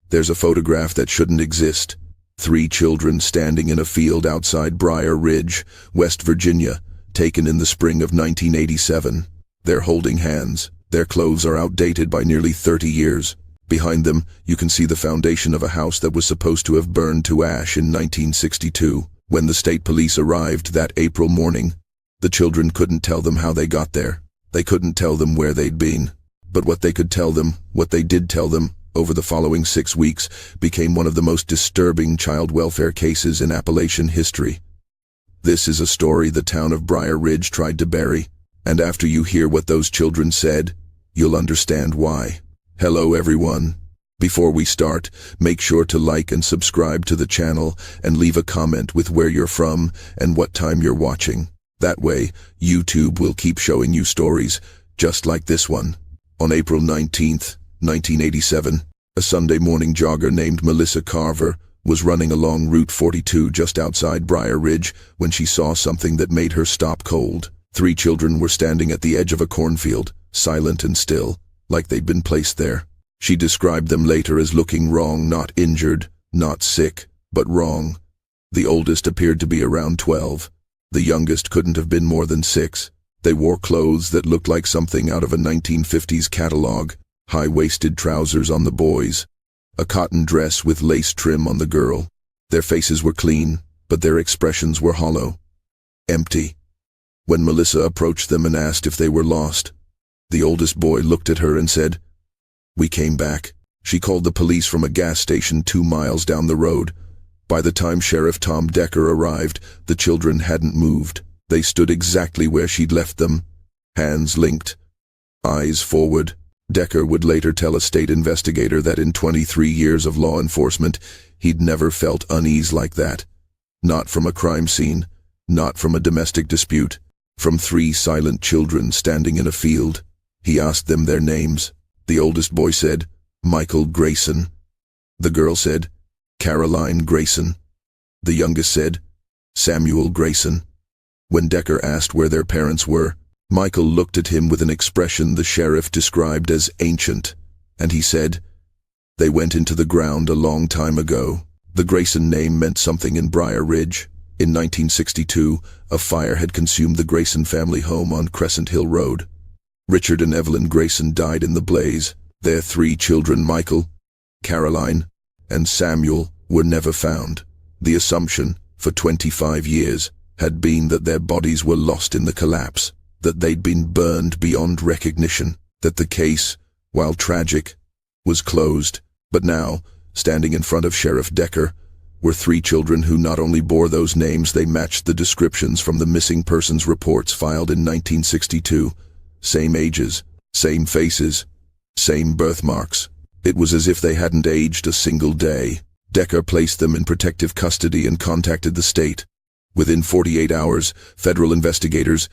There's a photograph that shouldn't exist. 3 children standing in a field outside Briar Ridge, West Virginia, taken in the spring of 1987. They're holding hands. Their clothes are outdated by nearly 30 years. Behind them, you can see the foundation of a house that was supposed to have burned to ash in 1962. When the state police arrived that April morning, the children couldn't tell them how they got there. They couldn't tell them where they'd been. But what they could tell them, what they did tell them, over the following 6 weeks, became one of the most disturbing child welfare cases in Appalachian history. This is a story the town of Briar Ridge tried to bury, and after you hear what those children said, you'll understand why. Hello everyone. Before we start, make sure to like and subscribe to the channel and leave a comment with where you're from and what time you're watching. That way, YouTube will keep showing you stories just like this one. On April 19th, 1987, a Sunday morning jogger named Melissa Carver was running along Route 42 just outside Briar Ridge when she saw something that made her stop cold. 3 children were standing at the edge of a cornfield, silent and still, like they'd been placed there. She described them later as looking wrong, not injured, not sick, but wrong. The oldest appeared to be around 12. The youngest couldn't have been more than 6. They wore clothes that looked like something out of a 1950s catalog. High-waisted trousers on the boys, a cotton dress with lace trim on the girl. Their faces were clean, but their expressions were hollow, empty. When Melissa approached them and asked if they were lost, the oldest boy looked at her and said, "We came back." She called the police from a gas station 2 miles down the road. By the time Sheriff Tom Decker arrived, the children hadn't moved. They stood exactly where she'd left them, hands linked, eyes forward. Decker would later tell a state investigator that in 23 years of law enforcement, he'd never felt unease like that. Not from a crime scene, not from a domestic dispute, from 3 silent children standing in a field. He asked them their names. The oldest boy said, "Michael Grayson." The girl said, "Caroline Grayson." The youngest said, "Samuel Grayson." When Decker asked where their parents were, Michael looked at him with an expression the sheriff described as ancient, and he said, "They went into the ground a long time ago." The Grayson name meant something in Briar Ridge. In 1962, a fire had consumed the Grayson family home on Crescent Hill Road. Richard and Evelyn Grayson died in the blaze. Their 3 children, Michael, Caroline, and Samuel, were never found. The assumption, for 25 years, had been that their bodies were lost in the collapse, that they'd been burned beyond recognition, that the case, while tragic, was closed. But now, standing in front of Sheriff Decker, were 3 children who not only bore those names, they matched the descriptions from the missing persons reports filed in 1962. Same ages, same faces, same birthmarks. It was as if they hadn't aged a single day. Decker placed them in protective custody and contacted the state. Within 48 hours, federal investigators,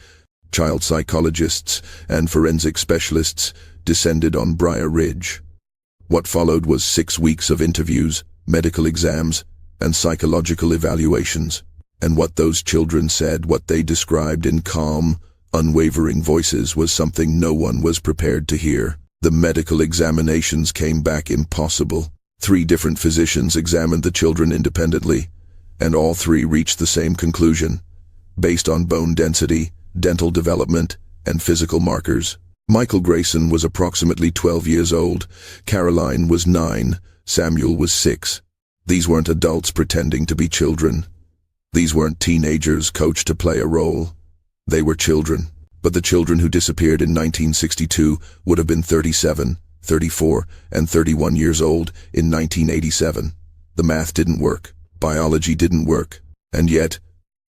child psychologists, and forensic specialists descended on Briar Ridge. What followed was 6 weeks of interviews, medical exams, and psychological evaluations. And what those children said, what they described in calm, unwavering voices, was something no one was prepared to hear. The medical examinations came back impossible. 3 different physicians examined the children independently, and all 3 reached the same conclusion, based on bone density, dental development, and physical markers. Michael Grayson was approximately 12 years old, Caroline was 9, Samuel was 6. These weren't adults pretending to be children. These weren't teenagers coached to play a role. They were children. But the children who disappeared in 1962 would have been 37, 34, and 31 years old in 1987. The math didn't work. Biology didn't work. And yet,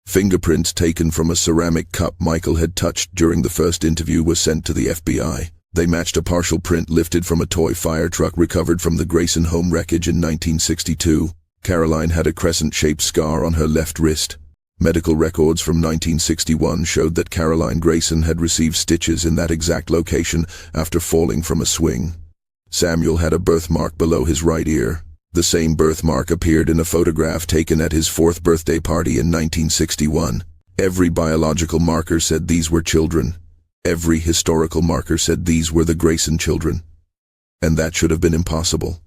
fingerprints taken from a ceramic cup Michael had touched during the first interview were sent to the FBI. They matched a partial print lifted from a toy fire truck recovered from the Grayson home wreckage in 1962. Caroline had a crescent-shaped scar on her left wrist. Medical records from 1961 showed that Caroline Grayson had received stitches in that exact location after falling from a swing. Samuel had a birthmark below his right ear. The same birthmark appeared in a photograph taken at his 4th birthday party in 1961. Every biological marker said these were children. Every historical marker said these were the Grayson children. And that should have been impossible.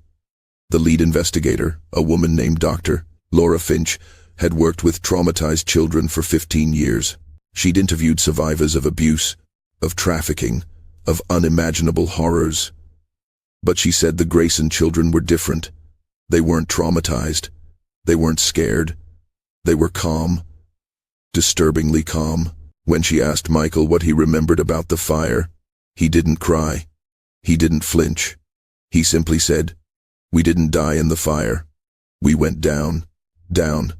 The lead investigator, a woman named Dr. Laura Finch, had worked with traumatized children for 15 years. She'd interviewed survivors of abuse, of trafficking, of unimaginable horrors. But she said the Grayson children were different. They weren't traumatized. They weren't scared. They were calm. Disturbingly calm. When she asked Michael what he remembered about the fire, he didn't cry. He didn't flinch. He simply said, "We didn't die in the fire. We went down. Down."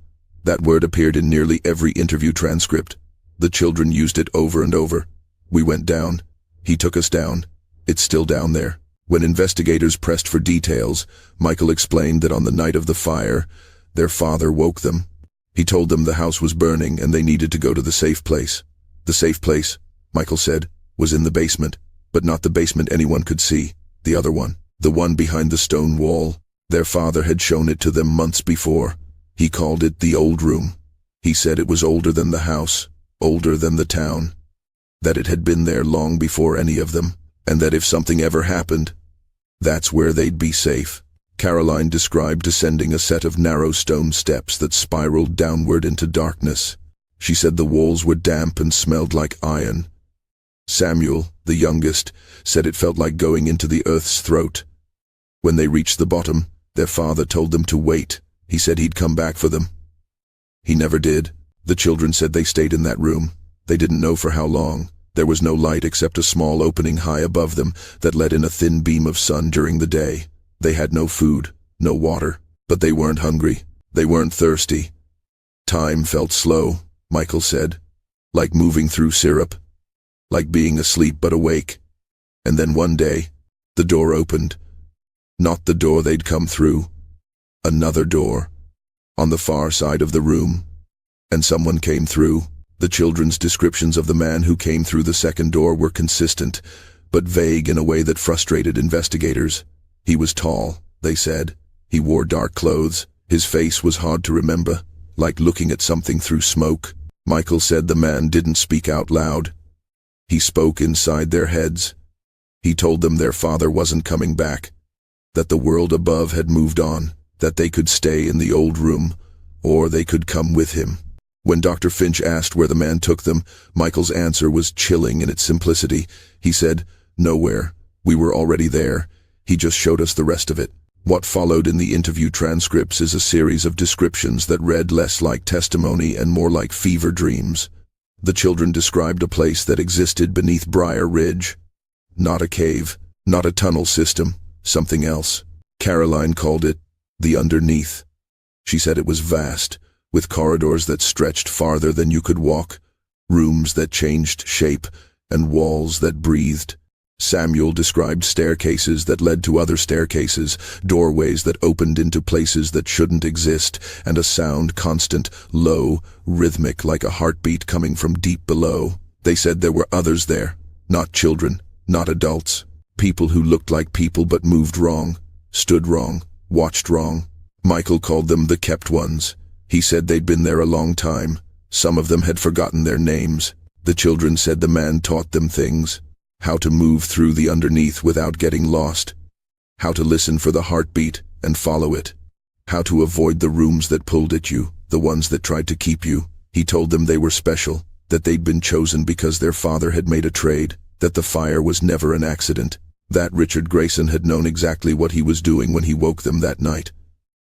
That word appeared in nearly every interview transcript. The children used it over and over. "We went down. He took us down. It's still down there." When investigators pressed for details, Michael explained that on the night of the fire, their father woke them. He told them the house was burning and they needed to go to the safe place. The safe place, Michael said, was in the basement, but not the basement anyone could see, the other one, the one behind the stone wall. Their father had shown it to them months before. He called it the old room. He said it was older than the house, older than the town, that it had been there long before any of them, and that if something ever happened, that's where they'd be safe. Caroline described descending a set of narrow stone steps that spiraled downward into darkness. She said the walls were damp and smelled like iron. Samuel, the youngest, said it felt like going into the earth's throat. When they reached the bottom, their father told them to wait. He said he'd come back for them. He never did. The children said they stayed in that room. They didn't know for how long. There was no light except a small opening high above them that let in a thin beam of sun during the day. They had no food, no water, but they weren't hungry. They weren't thirsty. Time felt slow, Michael said, like moving through syrup, like being asleep but awake. And then one day, the door opened. Not the door they'd come through. Another door, on the far side of the room. And someone came through. The children's descriptions of the man who came through the second door were consistent, but vague in a way that frustrated investigators. He was tall, they said. He wore dark clothes. His face was hard to remember, like looking at something through smoke. Michael said the man didn't speak out loud. He spoke inside their heads. He told them their father wasn't coming back, that the world above had moved on, that they could stay in the old room, or they could come with him. When Dr. Finch asked where the man took them, Michael's answer was chilling in its simplicity. He said, "Nowhere. We were already there. He just showed us the rest of it." What followed in the interview transcripts is a series of descriptions that read less like testimony and more like fever dreams. The children described a place that existed beneath Briar Ridge. Not a cave, not a tunnel system, something else. Caroline called it the underneath. She said it was vast, with corridors that stretched farther than you could walk, rooms that changed shape, and walls that breathed. Samuel described staircases that led to other staircases, doorways that opened into places that shouldn't exist, and a sound constant, low, rhythmic like a heartbeat coming from deep below. They said there were others there, not children, not adults, people who looked like people but moved wrong, stood wrong, watched wrong. Michael called them the kept ones. He said they'd been there a long time. Some of them had forgotten their names. The children said the man taught them things. How to move through the underneath without getting lost. How to listen for the heartbeat and follow it. How to avoid the rooms that pulled at you, the ones that tried to keep you. He told them they were special, that they'd been chosen because their father had made a trade, that the fire was never an accident, that Richard Grayson had known exactly what he was doing when he woke them that night.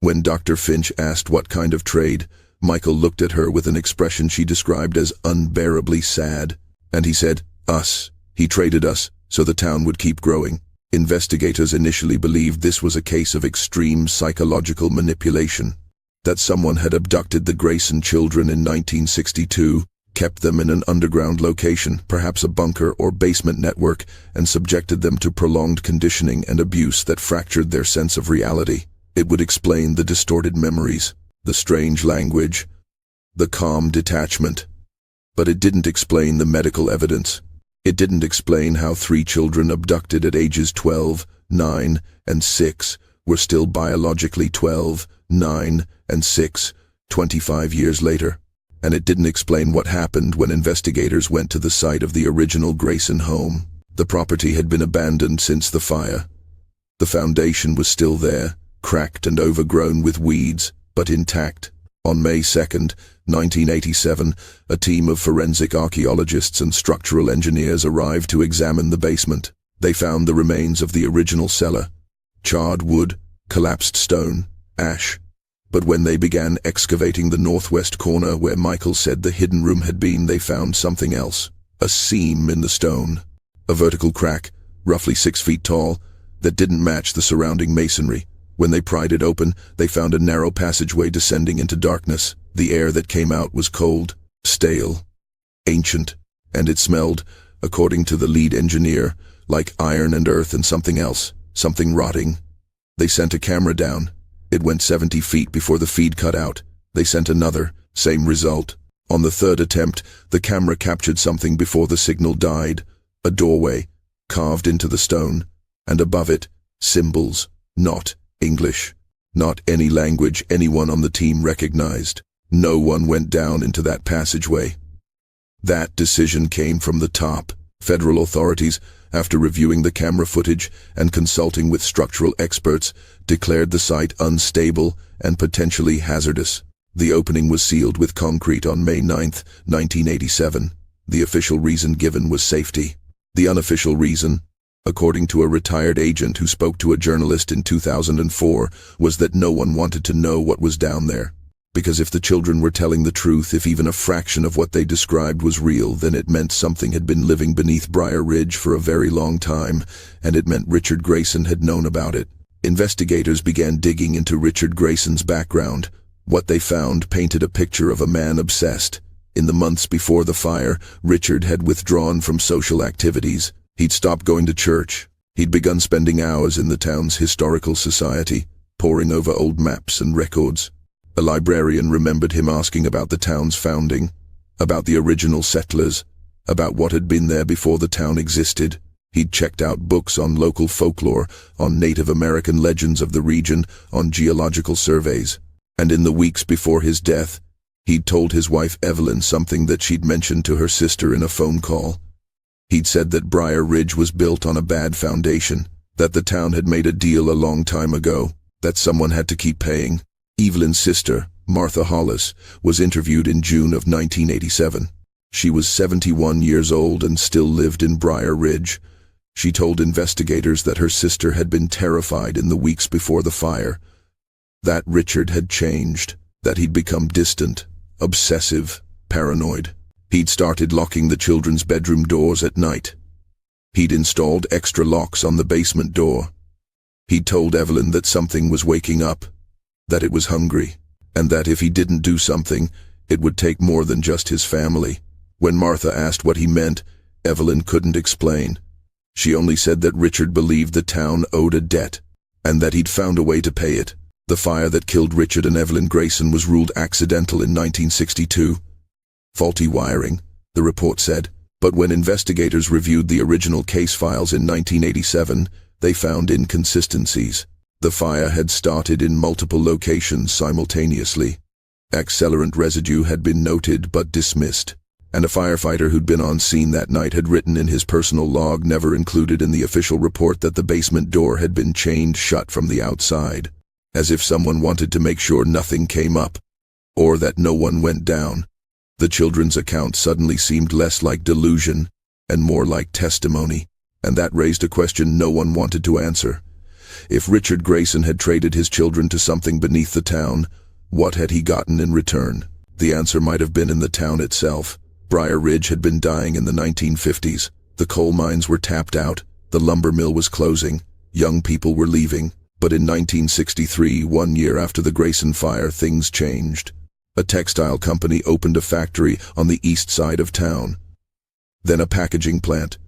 When Dr. Finch asked what kind of trade, Michael looked at her with an expression she described as unbearably sad, and he said, "Us. He traded us, so the town would keep growing." Investigators initially believed this was a case of extreme psychological manipulation, that someone had abducted the Grayson children in 1962, kept them in an underground location, perhaps a bunker or basement network, and subjected them to prolonged conditioning and abuse that fractured their sense of reality. It would explain the distorted memories, the strange language, the calm detachment. But it didn't explain the medical evidence. It didn't explain how 3 children abducted at ages 12, 9, and 6 were still biologically 12, 9, and 6, 25 years later. And it didn't explain what happened when investigators went to the site of the original Grayson home. The property had been abandoned since the fire. The foundation was still there, cracked and overgrown with weeds, but intact. On May 2, 1987, a team of forensic archaeologists and structural engineers arrived to examine the basement. They found the remains of the original cellar: charred wood, collapsed stone, ash. But when they began excavating the northwest corner where Michael said the hidden room had been, they found something else. A seam in the stone. A vertical crack, roughly 6 feet tall, that didn't match the surrounding masonry. When they pried it open, they found a narrow passageway descending into darkness. The air that came out was cold, stale, ancient, and it smelled, according to the lead engineer, like iron and earth and something else, something rotting. They sent a camera down. It went 70 feet before the feed cut out. They sent another, same result. On the third attempt, the camera captured something before the signal died: a doorway, carved into the stone, and above it, symbols, not English, not any language anyone on the team recognized. No one went down into that passageway. That decision came from the top. Federal authorities, after reviewing the camera footage and consulting with structural experts, declared the site unstable and potentially hazardous. The opening was sealed with concrete on May 9, 1987. The official reason given was safety. The unofficial reason, according to a retired agent who spoke to a journalist in 2004, was that no one wanted to know what was down there. Because if the children were telling the truth, if even a fraction of what they described was real, then it meant something had been living beneath Briar Ridge for a very long time, and it meant Richard Grayson had known about it. Investigators began digging into Richard Grayson's background. What they found painted a picture of a man obsessed. In the months before the fire, Richard had withdrawn from social activities. He'd stopped going to church. He'd begun spending hours in the town's historical society, poring over old maps and records. A librarian remembered him asking about the town's founding, about the original settlers, about what had been there before the town existed. He'd checked out books on local folklore, on Native American legends of the region, on geological surveys. And in the weeks before his death, he'd told his wife Evelyn something that she'd mentioned to her sister in a phone call. He'd said that Briar Ridge was built on a bad foundation, that the town had made a deal a long time ago, that someone had to keep paying. Evelyn's sister, Martha Hollis, was interviewed in June of 1987. She was 71 years old and still lived in Briar Ridge. She told investigators that her sister had been terrified in the weeks before the fire, that Richard had changed, that he'd become distant, obsessive, paranoid. He'd started locking the children's bedroom doors at night. He'd installed extra locks on the basement door. He'd told Evelyn that something was waking up, that it was hungry, and that if he didn't do something, it would take more than just his family. When Martha asked what he meant, Evelyn couldn't explain. She only said that Richard believed the town owed a debt, and that he'd found a way to pay it. The fire that killed Richard and Evelyn Grayson was ruled accidental in 1962. Faulty wiring, the report said. But when investigators reviewed the original case files in 1987, they found inconsistencies. The fire had started in multiple locations simultaneously. Accelerant residue had been noted but dismissed, and a firefighter who'd been on scene that night had written in his personal log, never included in the official report, that the basement door had been chained shut from the outside, as if someone wanted to make sure nothing came up, or that no one went down. The children's account suddenly seemed less like delusion and more like testimony, and that raised a question no one wanted to answer. If Richard Grayson had traded his children to something beneath the town, what had he gotten in return? The answer might have been in the town itself. Briar Ridge had been dying in the 1950s. The coal mines were tapped out, the lumber mill was closing, young people were leaving. But in 1963, 1 year after the Grayson fire, things changed. A textile company opened a factory on the east side of town, then a packaging plant,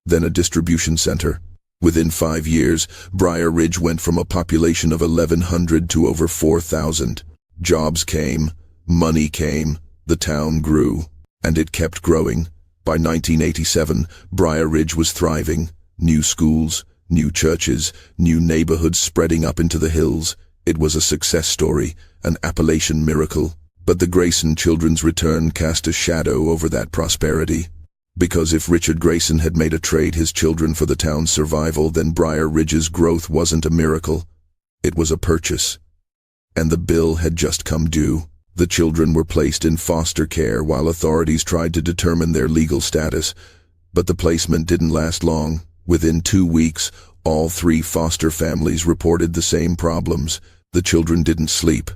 then a distribution center. Within 5 years, Briar Ridge went from a population of 1,100 to over 4,000. Jobs came, money came, the town grew, and it kept growing. By 1987, Briar Ridge was thriving. New schools, new churches, new neighborhoods spreading up into the hills. It was a success story, an Appalachian miracle. But the Grayson children's return cast a shadow over that prosperity. Because if Richard Grayson had made a trade his children for the town's survival, then Briar Ridge's growth wasn't a miracle. It was a purchase. And the bill had just come due. The children were placed in foster care while authorities tried to determine their legal status. But the placement didn't last long. Within 2 weeks, all 3 foster families reported the same problems. The children didn't sleep.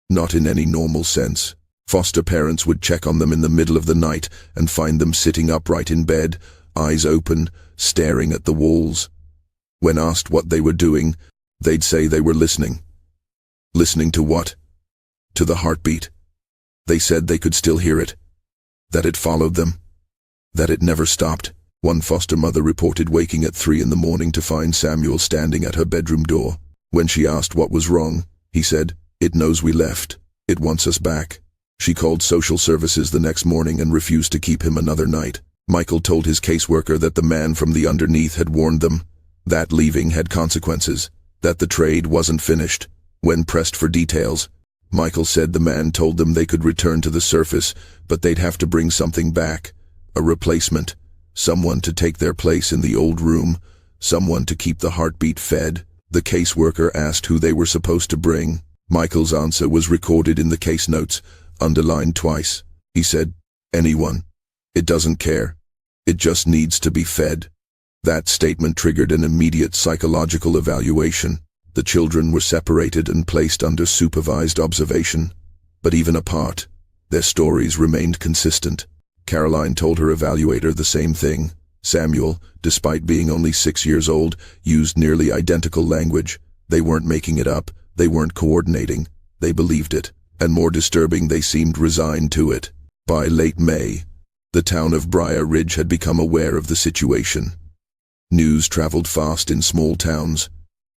Not in any normal sense. Foster parents would check on them in the middle of the night and find them sitting upright in bed, eyes open, staring at the walls. When asked what they were doing, they'd say they were listening. Listening to what? To the heartbeat. They said they could still hear it. That it followed them. That it never stopped. One foster mother reported waking at 3 in the morning to find Samuel standing at her bedroom door. When she asked what was wrong, he said, "It knows we left. It wants us back." She called social services the next morning and refused to keep him another night. Michael told his caseworker that the man from the underneath had warned them, that leaving had consequences, that the trade wasn't finished. When pressed for details, Michael said the man told them they could return to the surface, but they'd have to bring something back, a replacement, someone to take their place in the old room, someone to keep the heartbeat fed. The caseworker asked who they were supposed to bring. Michael's answer was recorded in the case notes, underlined twice. He said, "Anyone. It doesn't care. It just needs to be fed." That statement triggered an immediate psychological evaluation. The children were separated and placed under supervised observation. But even apart, their stories remained consistent. Caroline told her evaluator the same thing. Samuel, despite being only 6 years old, used nearly identical language. They weren't making it up. They weren't coordinating. They believed it. And more disturbing, they seemed resigned to it. By late May, the town of Briar Ridge had become aware of the situation. News traveled fast in small towns,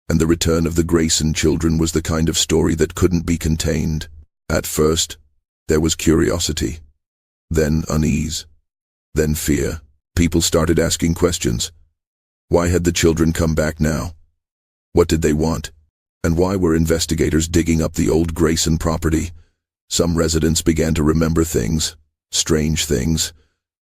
and the return of the Grayson children was the kind of story that couldn't be contained. At first, there was curiosity, then unease, then fear. People started asking questions. Why had the children come back now? What did they want? And why were investigators digging up the old Grayson property? Some residents began to remember things, strange things.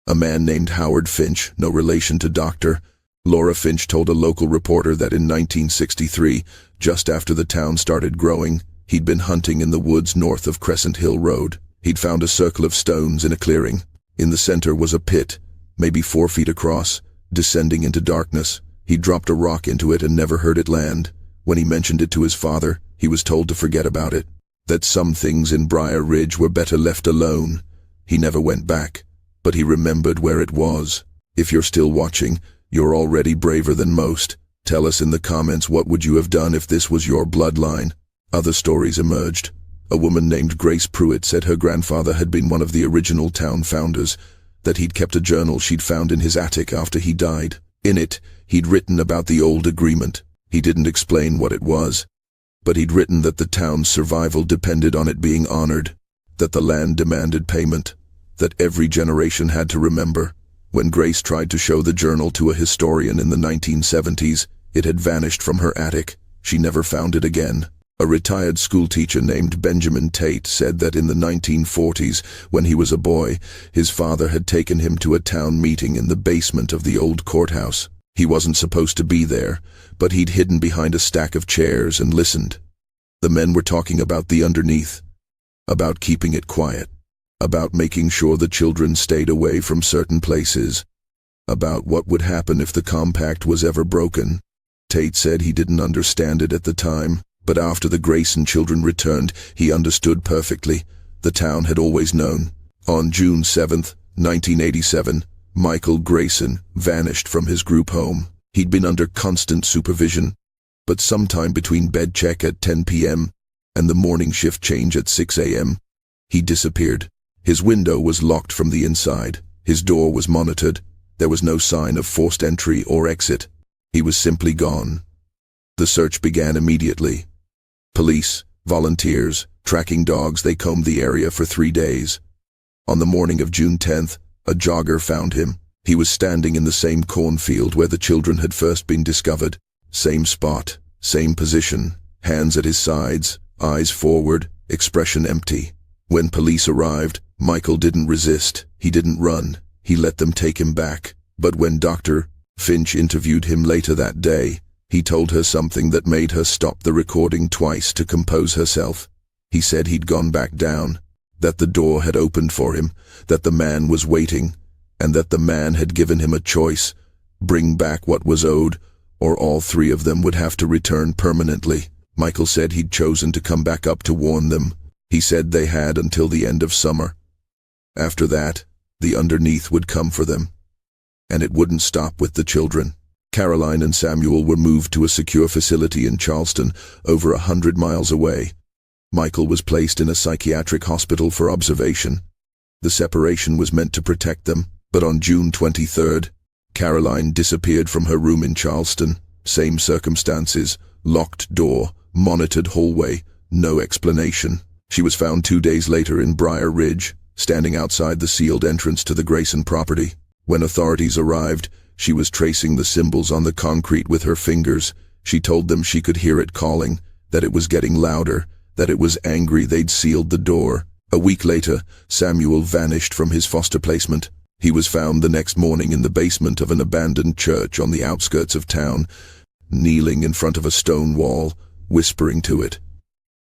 A man named Howard Finch, no relation to Dr. Laura Finch, told a local reporter that in 1963, just after the town started growing, he'd been hunting in the woods north of Crescent Hill Road. He'd found a circle of stones in a clearing. In the center was a pit, maybe 4 feet across, descending into darkness. He dropped a rock into it and never heard it land. When he mentioned it to his father, he was told to forget about it, that some things in Briar Ridge were better left alone. He never went back, but he remembered where it was. If you're still watching, you're already braver than most. Tell us in the comments, what would you have done if this was your bloodline? Other stories emerged. A woman named Grace Pruitt said her grandfather had been one of the original town founders, that he'd kept a journal she'd found in his attic after he died. In it, he'd written about the old agreement. He didn't explain what it was, but he'd written that the town's survival depended on it being honored, that the land demanded payment, that every generation had to remember. When Grace tried to show the journal to a historian in the 1970s, it had vanished from her attic. She never found it again. A retired schoolteacher named Benjamin Tate said that in the 1940s, when he was a boy, his father had taken him to a town meeting in the basement of the old courthouse. He wasn't supposed to be there, but he'd hidden behind a stack of chairs and listened. The men were talking about the underneath, about keeping it quiet, about making sure the children stayed away from certain places, about what would happen if the compact was ever broken. Tate said he didn't understand it at the time, but after the Grayson children returned, he understood perfectly. The town had always known. On June 7, 1987, Michael Grayson vanished from his group home. He'd been under constant supervision, but sometime between bed check at 10 p.m. and the morning shift change at 6 a.m., he disappeared. His window was locked from the inside. His door was monitored. There was no sign of forced entry or exit. He was simply gone. The search began immediately. Police, volunteers, tracking dogs, they combed the area for 3 days. On the morning of June 10th, a jogger found him. He was standing in the same cornfield where the children had first been discovered. Same spot, same position, hands at his sides, eyes forward, expression empty. When police arrived, Michael didn't resist. He didn't run. He let them take him back. But when Dr. Finch interviewed him later that day, He told her something that made her stop the recording twice to compose herself. He said he'd gone back down, that the door had opened for him, that the man was waiting, and that the man had given him a choice: bring back what was owed, or all three of them would have to return permanently. Michael said he'd chosen to come back up to warn them. He said they had until the end of summer. After that, the underneath would come for them. And it wouldn't stop with the children. Caroline and Samuel were moved to a secure facility in Charleston, over 100 miles away. Michael was placed in a psychiatric hospital for observation. The separation was meant to protect them, but on June 23rd, Caroline disappeared from her room in Charleston. Same circumstances, locked door, monitored hallway, no explanation. She was found 2 days later in Briar Ridge, standing outside the sealed entrance to the Grayson property. When authorities arrived, she was tracing the symbols on the concrete with her fingers. She told them she could hear it calling, that it was getting louder, that it was angry they'd sealed the door. A week later, Samuel vanished from his foster placement. He was found the next morning in the basement of an abandoned church on the outskirts of town, kneeling in front of a stone wall, whispering to it.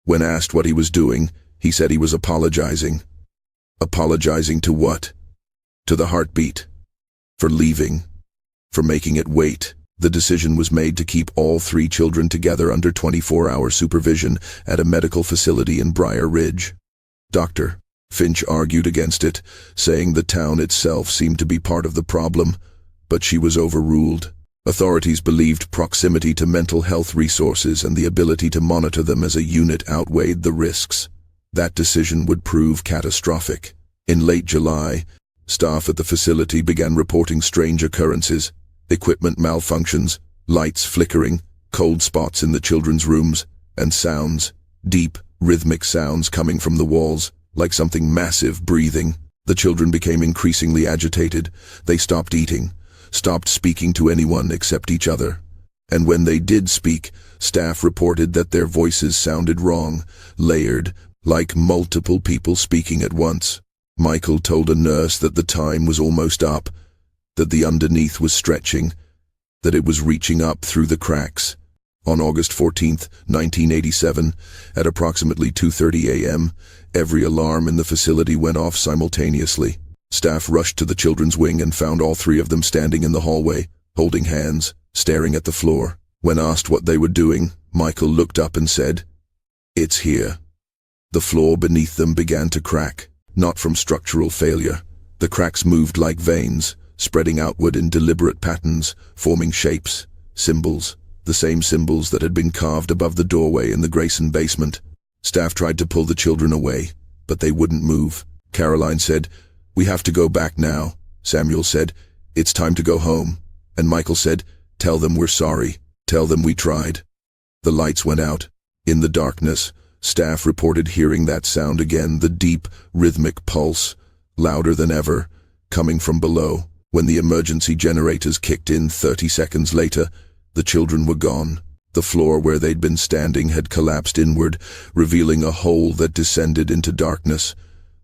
When asked what he was doing, he said he was apologizing. Apologizing to what? To the heartbeat. For leaving. For making it wait. The decision was made to keep all three children together under 24-hour supervision at a medical facility in Briar Ridge. Dr. Finch argued against it, saying the town itself seemed to be part of the problem, but she was overruled. Authorities believed proximity to mental health resources and the ability to monitor them as a unit outweighed the risks. That decision would prove catastrophic. In late July, staff at the facility began reporting strange occurrences: equipment malfunctions, lights flickering, cold spots in the children's rooms, and sounds, deep, rhythmic sounds coming from the walls, like something massive breathing. The children became increasingly agitated. They stopped eating, stopped speaking to anyone except each other. And when they did speak, staff reported that their voices sounded wrong, layered, like multiple people speaking at once. Michael told a nurse that the time was almost up, that the underneath was stretching, that it was reaching up through the cracks. On August 14, 1987, at approximately 2:30 a.m., every alarm in the facility went off simultaneously. Staff rushed to the children's wing and found all three of them standing in the hallway, holding hands, staring at the floor. When asked what they were doing, Michael looked up and said, "It's here." The floor beneath them began to crack, not from structural failure. The cracks moved like veins, spreading outward in deliberate patterns, forming shapes, symbols, the same symbols that had been carved above the doorway in the Grayson basement. Staff tried to pull the children away, but they wouldn't move. Caroline said, "We have to go back now." Samuel said, "It's time to go home." And Michael said, "Tell them we're sorry. Tell them we tried." The lights went out. In the darkness, staff reported hearing that sound again, the deep, rhythmic pulse, louder than ever, coming from below. When the emergency generators kicked in 30 seconds later, the children were gone. The floor where they'd been standing had collapsed inward, revealing a hole that descended into darkness.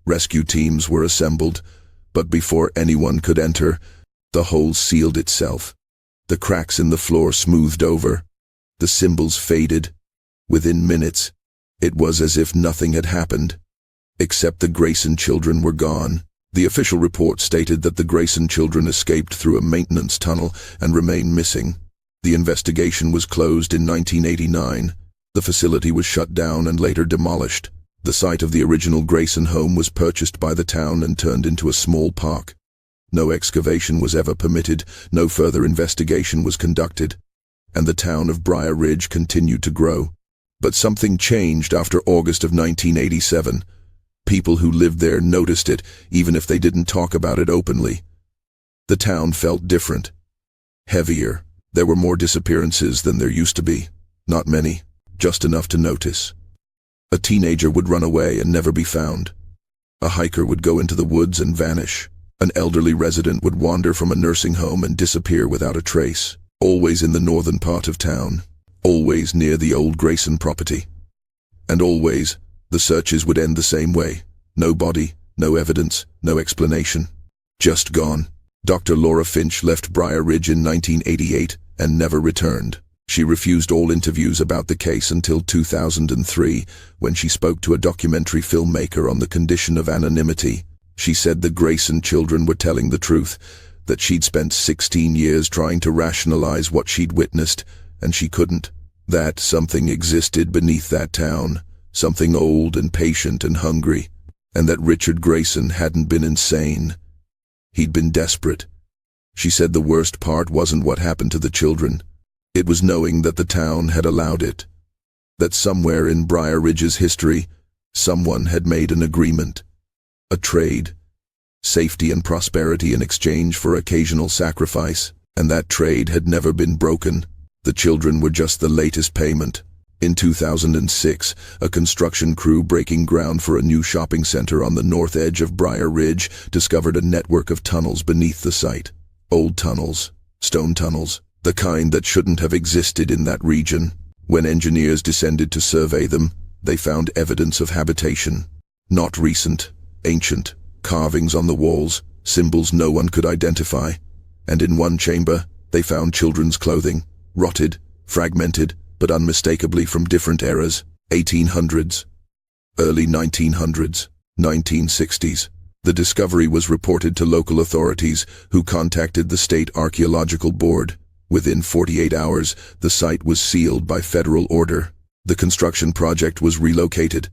Rescue teams were assembled, but before anyone could enter, the hole sealed itself. The cracks in the floor smoothed over. The symbols faded. Within minutes, it was as if nothing had happened, except the Grayson children were gone. The official report stated that the Grayson children escaped through a maintenance tunnel and remain missing. The investigation was closed in 1989. The facility was shut down and later demolished. The site of the original Grayson home was purchased by the town and turned into a small park. No excavation was ever permitted, no further investigation was conducted, and the town of Briar Ridge continued to grow. But something changed after August of 1987. People who lived there noticed it, even if they didn't talk about it openly. The town felt different, heavier. There were more disappearances than there used to be. Not many, just enough to notice. A teenager would run away and never be found. A hiker would go into the woods and vanish. An elderly resident would wander from a nursing home and disappear without a trace. Always in the northern part of town. Always near the old Grayson property. And always, the searches would end the same way. No body, no evidence, no explanation. Just gone. Dr. Laura Finch left Briar Ridge in 1988 and never returned. She refused all interviews about the case until 2003, when she spoke to a documentary filmmaker on the condition of anonymity. She said the Grayson children were telling the truth, that she'd spent 16 years trying to rationalize what she'd witnessed, and she couldn't. That something existed beneath that town, something old and patient and hungry, and that Richard Grayson hadn't been insane. He'd been desperate. She said the worst part wasn't what happened to the children. It was knowing that the town had allowed it. That somewhere in Briar Ridge's history, someone had made an agreement. A trade. Safety and prosperity in exchange for occasional sacrifice, and that trade had never been broken. The children were just the latest payment. In 2006, a construction crew breaking ground for a new shopping center on the north edge of Briar Ridge discovered a network of tunnels beneath the site. Old tunnels, stone tunnels, the kind that shouldn't have existed in that region. When engineers descended to survey them, they found evidence of habitation. Not recent, ancient, carvings on the walls, symbols no one could identify. And in one chamber, they found children's clothing, rotted, fragmented, but unmistakably from different eras, 1800s, early 1900s, 1960s. The discovery was reported to local authorities, who contacted the State Archaeological Board. Within 48 hours, the site was sealed by federal order. The construction project was relocated.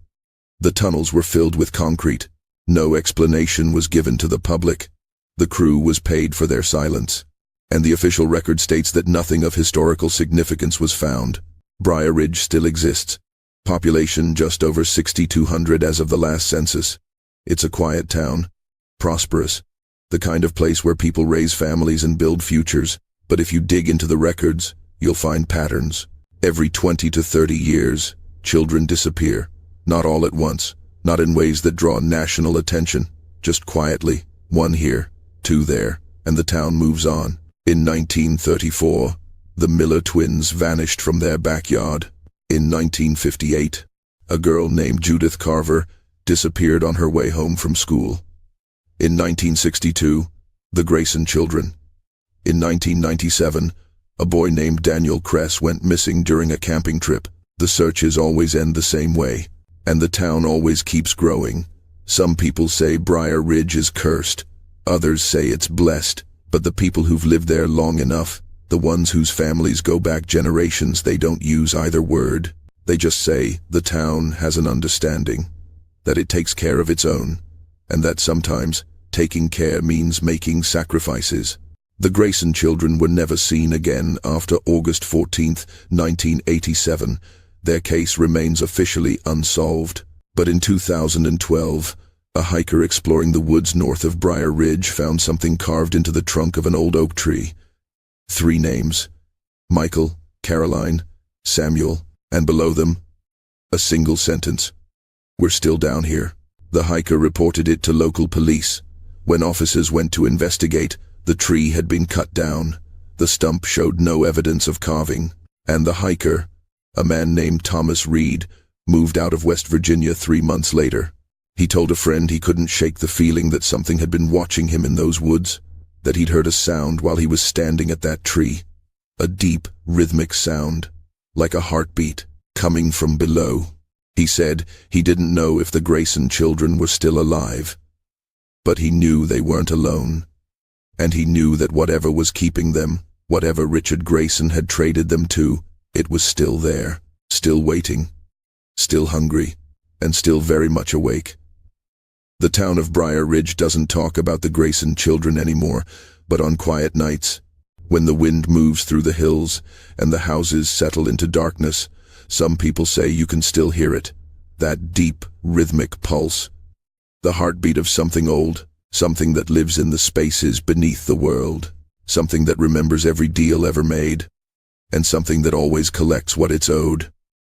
The tunnels were filled with concrete. No explanation was given to the public. The crew was paid for their silence. And the official record states that nothing of historical significance was found. Briar Ridge still exists. Population just over 6,200 as of the last census. It's a quiet town. Prosperous. The kind of place where people raise families and build futures. But if you dig into the records, you'll find patterns. Every 20 to 30 years, children disappear. Not all at once. Not in ways that draw national attention. Just quietly. One here, two there, and the town moves on. In 1934, the Miller twins vanished from their backyard. In 1958, a girl named Judith Carver disappeared on her way home from school. In 1962, the Grayson children. In 1997, a boy named Daniel Kress went missing during a camping trip. The searches always end the same way, and the town always keeps growing. Some people say Briar Ridge is cursed. Others say it's blessed. But the people who've lived there long enough, the ones whose families go back generations, they don't use either word. They just say the town has an understanding, that it takes care of its own, and that sometimes taking care means making sacrifices. The Grayson children were never seen again after August 14, 1987. Their case remains officially unsolved. But in 2012, a hiker exploring the woods north of Briar Ridge found something carved into the trunk of an old oak tree. 3 names: Michael, Caroline, Samuel, and below them, a single sentence: "We're still down here." The hiker reported it to local police. When officers went to investigate, the tree had been cut down. The stump showed no evidence of carving, and the hiker, a man named Thomas Reed, moved out of West Virginia 3 months later. He told a friend he couldn't shake the feeling that something had been watching him in those woods, that he'd heard a sound while he was standing at that tree. A deep, rhythmic sound, like a heartbeat, coming from below. He said he didn't know if the Grayson children were still alive, but he knew they weren't alone. And he knew that whatever was keeping them, whatever Richard Grayson had traded them to, it was still there, still waiting, still hungry, and still very much awake. The town of Briar Ridge doesn't talk about the Grayson children anymore, but on quiet nights, when the wind moves through the hills and the houses settle into darkness, some people say you can still hear it, that deep, rhythmic pulse, the heartbeat of something old, something that lives in the spaces beneath the world, something that remembers every deal ever made, and something that always collects what it's owed.